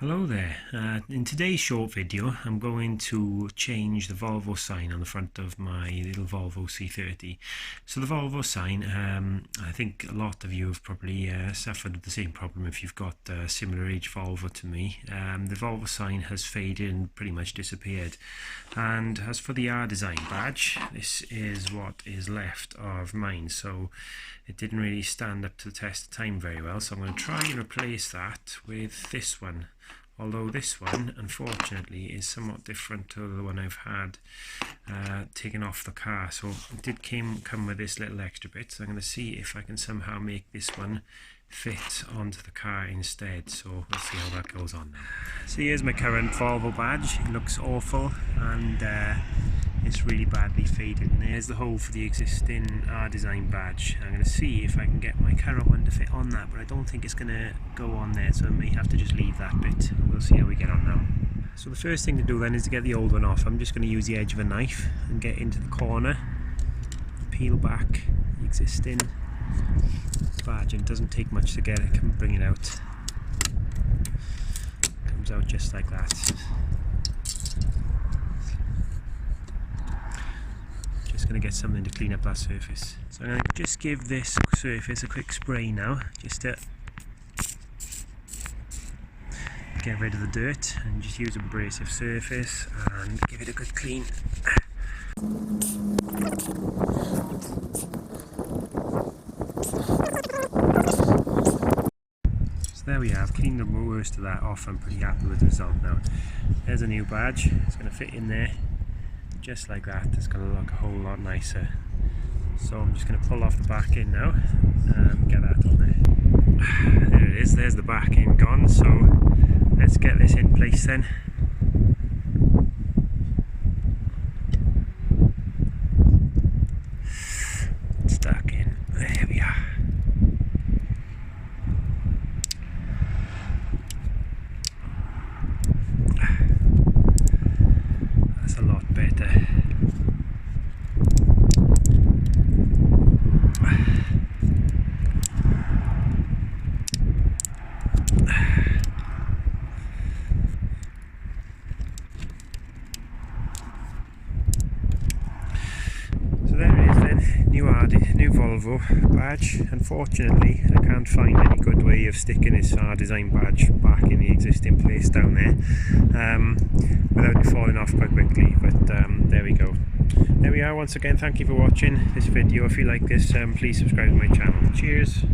Hello there. In today's short video I'm going to change the Volvo sign on the front of my little Volvo C30. So the Volvo sign, I think a lot of you have probably suffered the same problem if you've got a similar age Volvo to me. The Volvo sign has faded and pretty much disappeared. And as for the R design badge, this is what is left of mine. So it didn't really stand up to the test of time very well, so I'm going to try and replace that with this one. Although this one, unfortunately, is somewhat different to the one I've had taken off the car. So it did come with this little extra bit, so I'm going to see if I can somehow make this one fit onto the car instead. So we'll see how that goes on now. So here's my current Volvo badge. It looks awful and it's really badly faded, and there's the hole for the existing R design badge. I'm going to see if I can get my current one to fit on that, but I don't think it's going to go on there, so I may have to just leave that bit and we'll see how we get on now. So the first thing to do then is to get the old one off. I'm just going to use the edge of a knife and get into the corner, peel back the existing badge, and it doesn't take much to get it. Can bring it out. Comes out just like that. Just going to get something to clean up that surface. So I'm going to just give this surface a quick spray now, just to get rid of the dirt, and just use an abrasive surface and give it a good clean. So there we have, cleaned the worst of that off. I'm pretty happy with the result now. There's a new badge, it's going to fit in there. Just like that, it's going to look a whole lot nicer. So I'm just going to pull off the back end now and get that on there. There it is, there's the back end gone. So let's get this in place then. Stuck in, there we are. That's a lot better. So there it is then, new Volvo badge. Unfortunately I can't find any good way of sticking this R design badge back in the existing place down there without it falling off quite quickly, but there we go. There we are. Once again, thank you for watching this video. If you like this, please subscribe to my channel. Cheers.